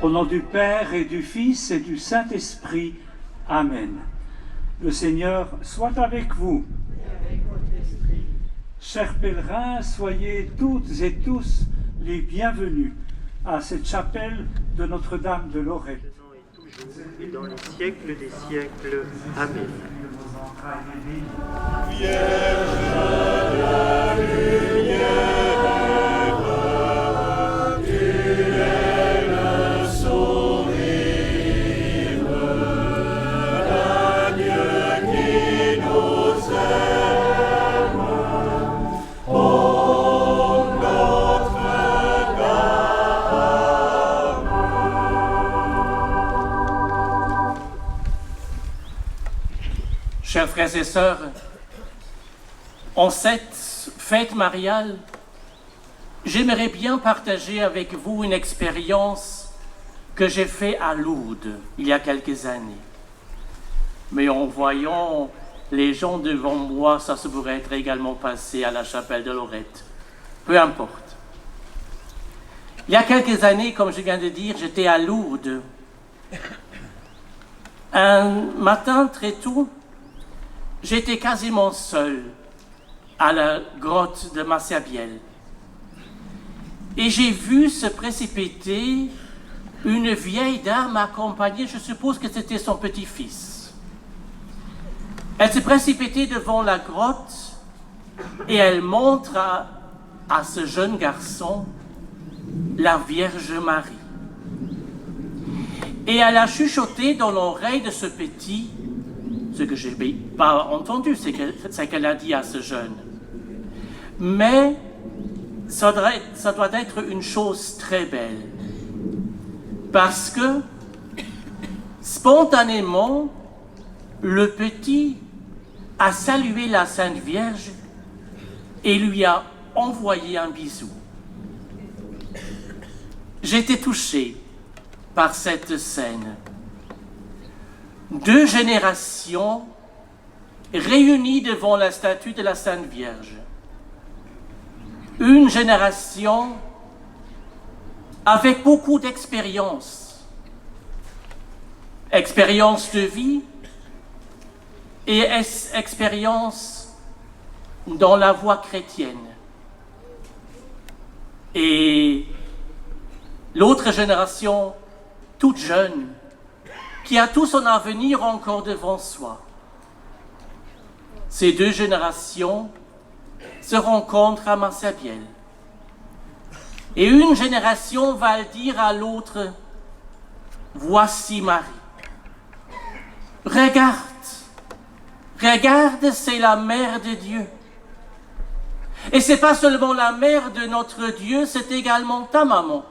Au nom du Père et du Fils et du Saint-Esprit. Amen. Le Seigneur soit avec vous. Et avec votre esprit. Chers pèlerins, soyez toutes et tous les bienvenus à cette chapelle de Notre-Dame de Lorette. Maintenant et toujours, et dans les siècles des siècles. Amen. Chers frères et sœurs, en cette fête mariale, j'aimerais bien partager avec vous une expérience que j'ai faite à Lourdes il y a quelques années. Mais en voyant les gens devant moi, ça se pourrait être également passé à la chapelle de Lorette. Peu importe. Il y a quelques années, comme je viens de dire, j'étais à Lourdes. Un matin très tôt, j'étais quasiment seul à la grotte de Massabielle. Et j'ai vu se précipiter une vieille dame accompagnée, je suppose que c'était son petit-fils. Elle se précipitait devant la grotte et elle montre à ce jeune garçon la Vierge Marie. Et elle a chuchoté dans l'oreille de ce petit. Ce que je n'ai pas entendu, c'est qu'elle a dit à ce jeune. Mais ça doit être une chose très belle. Parce que, spontanément, le petit a salué la Sainte Vierge et lui a envoyé un bisou. J'étais touché par cette scène. 2 générations réunies devant la statue de la Sainte Vierge. Une génération avec beaucoup d'expérience. Expérience de vie et expérience dans la voie chrétienne. Et l'autre génération, toute jeune, qui a tout son avenir encore devant soi. Ces 2 générations se rencontrent à Massabielle. Et une génération va dire à l'autre, « Voici Marie. Regarde, c'est la mère de Dieu. Et c'est pas seulement la mère de notre Dieu, c'est également ta maman.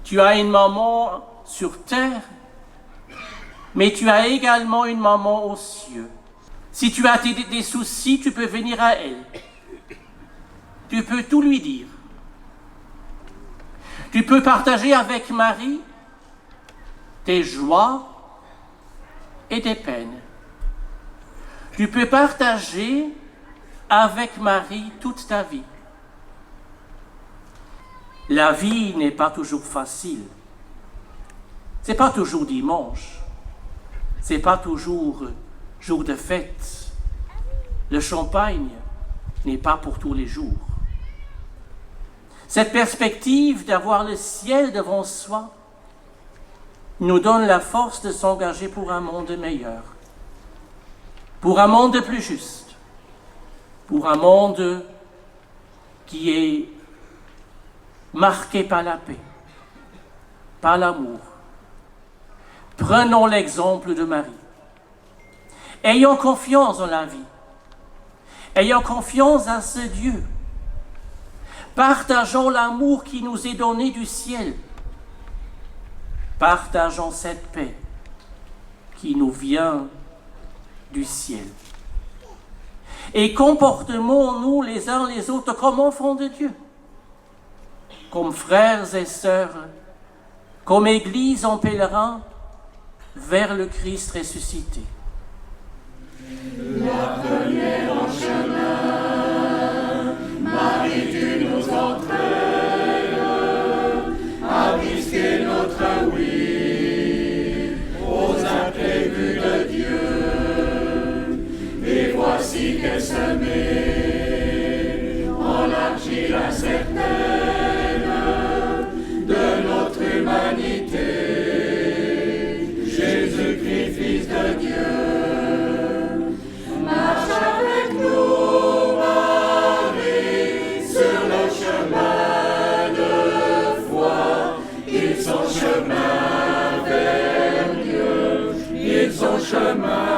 Tu as une maman sur terre, mais tu as également une maman aux cieux. Si tu as des soucis, tu peux venir à elle. Tu peux tout lui dire. Tu peux partager avec Marie tes joies et tes peines. Tu peux partager avec Marie toute ta vie. La vie n'est pas toujours facile. C'est pas toujours dimanche. C'est pas toujours jour de fête. Le champagne n'est pas pour tous les jours. Cette perspective d'avoir le ciel devant soi nous donne la force de s'engager pour un monde meilleur, pour un monde plus juste, pour un monde qui est marqué par la paix, par l'amour. Prenons l'exemple de Marie. Ayons confiance en la vie. Ayons confiance en ce Dieu. Partageons l'amour qui nous est donné du ciel. Partageons cette paix qui nous vient du ciel. Et comportons-nous les uns les autres comme enfants de Dieu, comme frères et sœurs, comme Église en pèlerin vers le Christ ressuscité. La première en chemin, Marie, tu nous entraînes, à l'humanité. Jésus-Christ, Fils de Dieu, marche avec nous, Marie, sur le chemin de foi. Ils sont chemin vers Dieu, ils sont chemin